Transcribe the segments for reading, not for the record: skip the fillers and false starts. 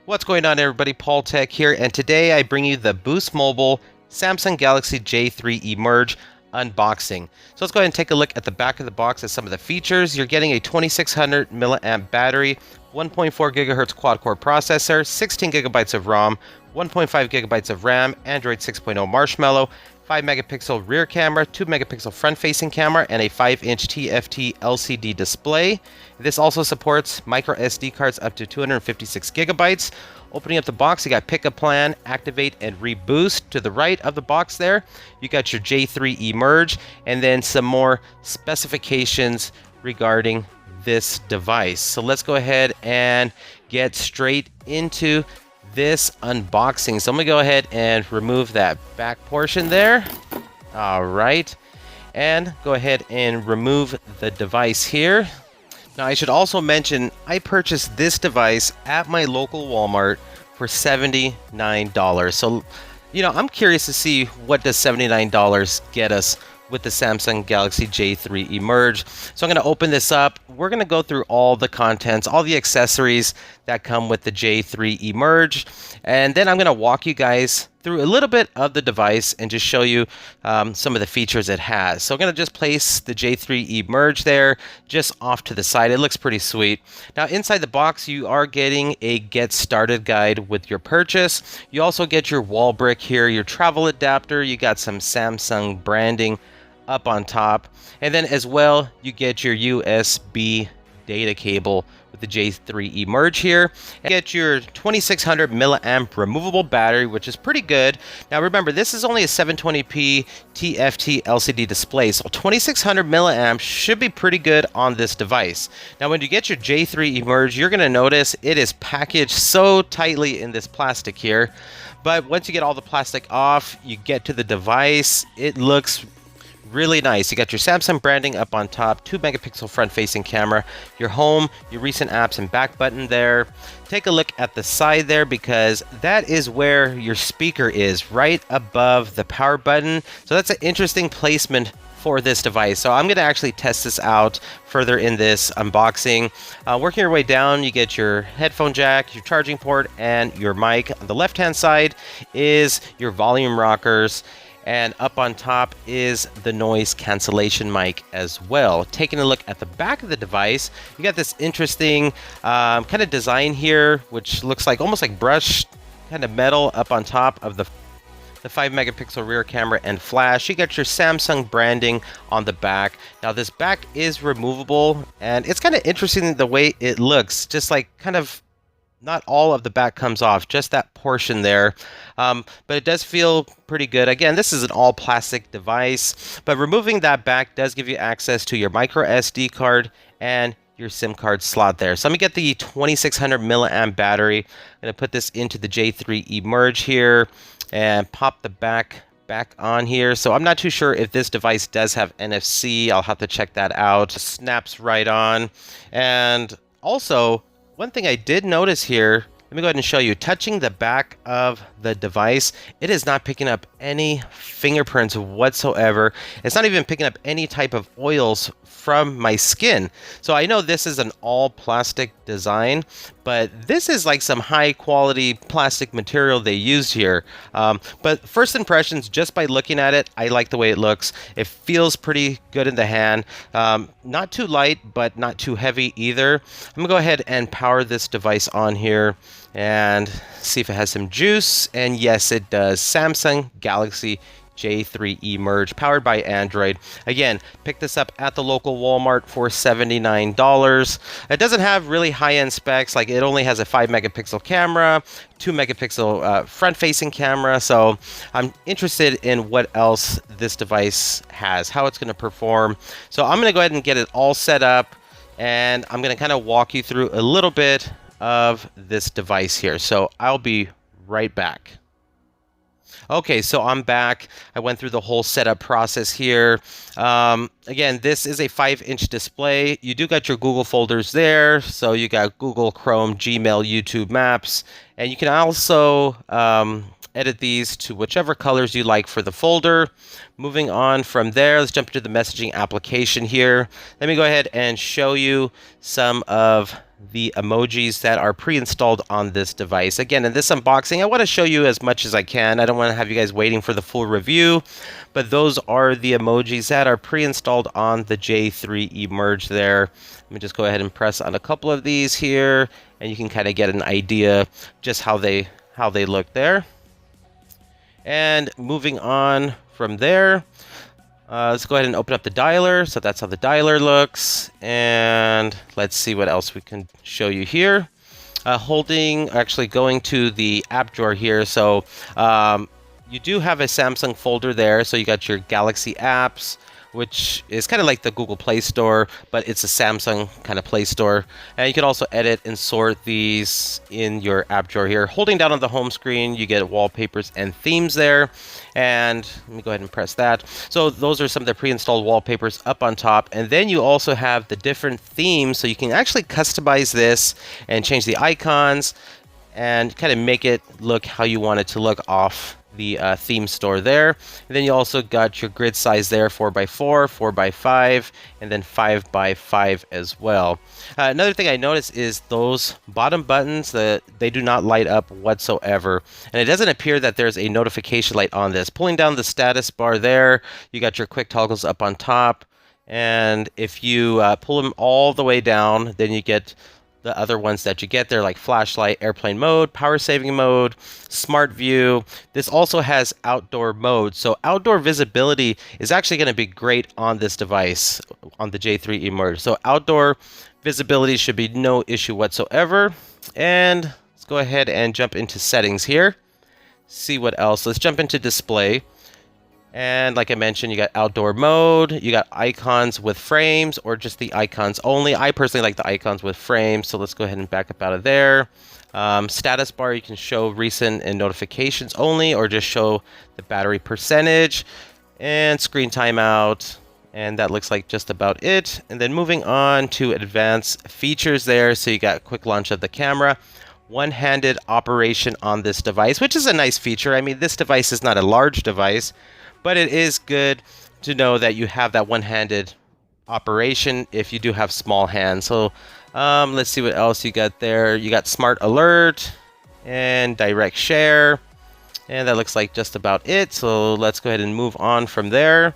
What's going on, everybody? Paul Tech here, and today I bring you the Boost Mobile Samsung Galaxy J3 Emerge unboxing. So let's go ahead and take a look at the back of the box at some of the features. You're getting a 2600 milliamp battery, 1.4 gigahertz quad-core processor, 16 gigabytes of ROM, 1.5 gigabytes of RAM, Android 6.0 Marshmallow, 5 megapixel rear camera, 2 megapixel front facing camera, and a 5-inch TFT LCD display. This also supports micro SD cards up to 256 gigabytes. Opening up the box, you got pick a plan, activate, and reboost. To the right of the box there, you got your J3 Emerge, and then some more specifications regarding this device. So let's go ahead and get straight into this unboxing. So I'm gonna go ahead and remove that back portion there. All right, and go ahead and remove the device here. Now I should also mention I purchased this device at my local Walmart for $79. So, you know, I'm curious to see what does $79 get us with the Samsung Galaxy J3 Emerge. So I'm going to open this up. We're going to go through all the contents, all the accessories that come with the J3 Emerge, and then I'm going to walk you guys through a little bit of the device and just show you some of the features it has. So I'm going to just place the J3 Emerge there just off to the side. It looks pretty sweet. Now inside the box you are getting a get started guide with your purchase. You also get your wall brick here, your travel adapter, you got some Samsung branding up on top, and then as well you get your USB data cable with the J3 Emerge here. And get your 2600 milliamp removable battery, which is pretty good. Now remember, this is only a 720p TFT LCD display, so 2600 milliamps should be pretty good on this device. Now when you get your J3 Emerge, you're going to notice it is packaged so tightly in this plastic here, but once you get all the plastic off, you get to the device, it looks really nice. You got your Samsung branding up on top, 2 megapixel front facing camera, your home, your recent apps and back button there. Take a look at the side there, because that is where your speaker is, right above the power button. So that's an interesting placement for this device. So I'm going to actually test this out further in this unboxing. Working your way down, you get your headphone jack, your charging port, and your mic. On the left hand side is your volume rockers, and up on top is the noise cancellation mic as well. Taking a look at the back of the device, you got this interesting kind of design here, which looks like almost like brushed kind of metal up on top of the 5 megapixel rear camera and flash. You got your Samsung branding on the back. Now this back is removable, and it's kind of interesting the way it looks, just like kind of not all of the back comes off, just that portion there. But it does feel pretty good. Again, this is an all plastic device, but removing that back does give you access to your micro SD card and your SIM card slot there. So let me get the 2600 milliamp battery. I'm going to put this into the J3 Emerge here and pop the back on here. So I'm not too sure if this device does have NFC. I'll have to check that out. Snaps right on. And also, one thing I did notice here, let me go ahead and show you. Touching the back of the device, it is not picking up any fingerprints whatsoever. It's not even picking up any type of oils from my skin. So I know this is an all plastic design, but this is like some high quality plastic material they used here. But first impressions, just by looking at it, I like the way it looks. It feels pretty good in the hand. Not too light, but not too heavy either. I'm gonna go ahead and power this device on here and see if it has some juice. And yes, it does. Samsung Galaxy J3 Emerge, powered by Android. Again, pick this up at the local Walmart for $79. It doesn't have really high-end specs. Like, it only has a 5 megapixel camera, 2 megapixel front-facing camera. So I'm interested in what else this device has, how it's going to perform. So I'm going to go ahead and get it all set up, and I'm going to kind of walk you through a little bit of this device here. So I'll be right back. Okay, so I'm back. I went through the whole setup process here. Again, this is a 5-inch display. You do got your Google folders there. So you got Google, Chrome, Gmail, YouTube, Maps. And you can also edit these to whichever colors you like for the folder. Moving on from there, let's jump into the messaging application here. Let me go ahead and show you some of the emojis that are pre-installed on this device. Again, in this unboxing, I want to show you as much as I can. I don't want to have you guys waiting for the full review, but those are the emojis that are pre-installed on the J3 Emerge there. Let me just go ahead and press on a couple of these here, and you can kind of get an idea just how they look there. And moving on from there, let's go ahead and open up the dialer. So that's how the dialer looks. And let's see what else we can show you here. Actually going to the app drawer here. So you do have a Samsung folder there. So you got your Galaxy apps, which is kind of like the Google Play Store, but it's a Samsung kind of Play Store. And you can also edit and sort these in your app drawer here. Holding down on the home screen, you get wallpapers and themes there. And let me go ahead and press that. So those are some of the pre-installed wallpapers up on top. And then you also have the different themes. So you can actually customize this and change the icons and kind of make it look how you want it to look off the theme store there. And then you also got your grid size there, 4x4, 4x5, and then 5x5 as well. Another thing I noticed is those bottom buttons, they do not light up whatsoever, and it doesn't appear that there's a notification light on this. Pulling down the status bar there, you got your quick toggles up on top, and if you pull them all the way down, then you get the other ones that you get there, like flashlight, airplane mode, power saving mode, smart view. This also has outdoor mode. So outdoor visibility is actually going to be great on this device, on the J3 Emerge. So outdoor visibility should be no issue whatsoever. And let's go ahead and jump into settings here. See what else. Let's jump into display. And like I mentioned, you got outdoor mode, you got icons with frames, or just the icons only. I personally like the icons with frames, so let's go ahead and back up out of there. Status bar, you can show recent and notifications only, or just show the battery percentage. And screen timeout, and that looks like just about it. And then moving on to advanced features there, so you got quick launch of the camera. One-handed operation on this device, which is a nice feature. I mean, this device is not a large device, but it is good to know that you have that one-handed operation if you do have small hands. So let's see what else you got there. You got smart alert and direct share, and that looks like just about it. So let's go ahead and move on from there.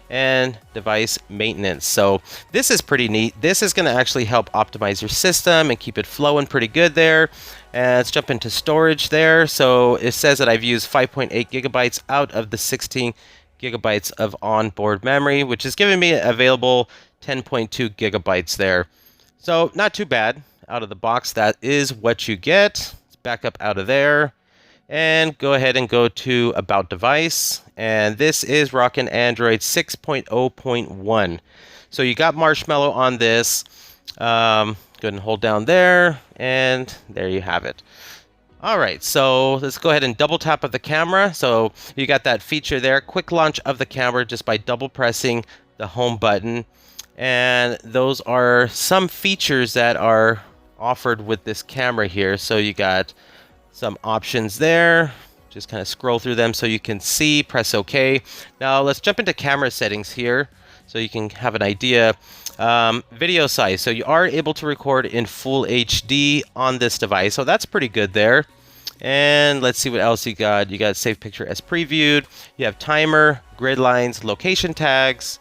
And device maintenance. So this is pretty neat. This is going to actually help optimize your system and keep it flowing pretty good there. And let's jump into storage there. So it says that I've used 5.8 gigabytes out of the 16 gigabytes of onboard memory, which is giving me available 10.2 gigabytes there. So not too bad out of the box. That is what you get. Let's back up out of there and go ahead and go to About Device. And this is rocking Android 6.0.1. So you got Marshmallow on this. Go ahead and hold down there, and there you have it. All right, so let's go ahead and double tap of the camera. So you got that feature there, quick launch of the camera just by double pressing the home button. And those are some features that are offered with this camera here. So you got some options there. Just kind of scroll through them so you can see, press OK. Now let's jump into camera settings here so you can have an idea. Video size, so you are able to record in full HD on this device, so that's pretty good there. And let's see what else you got. You got save picture as previewed, you have timer, grid lines, location tags,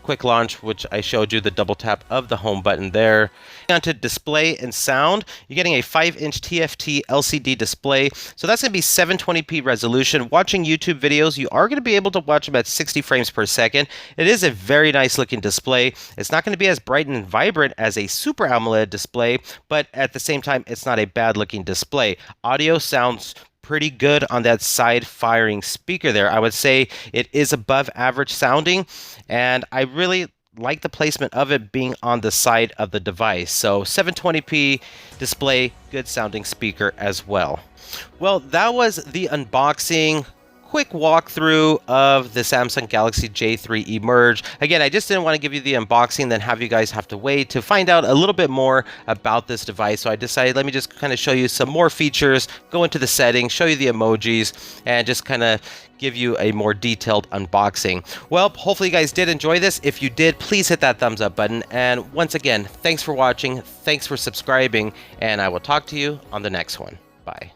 quick launch, which I showed you the double tap of the home button there. Onto display and sound, you're getting a 5-inch TFT LCD display, so that's going to be 720p resolution. Watching YouTube videos, you are going to be able to watch them at 60 frames per second. It is a very nice looking display. It's not going to be as bright and vibrant as a Super AMOLED display, but at the same time, it's not a bad looking display. Audio sounds pretty good on that side firing speaker there. I would say it is above average sounding, and I really like the placement of it being on the side of the device. So 720p display, good sounding speaker as well. Well, that was the unboxing. quick walkthrough of the Samsung Galaxy J3 Emerge. Again, I just didn't want to give you the unboxing, then have you guys have to wait to find out a little bit more about this device. So I decided, let me just kind of show you some more features, go into the settings, show you the emojis, and just kind of give you a more detailed unboxing. Well, hopefully you guys did enjoy this. If you did, please hit that thumbs up button. And once again, thanks for watching, thanks for subscribing, and I will talk to you on the next one. Bye.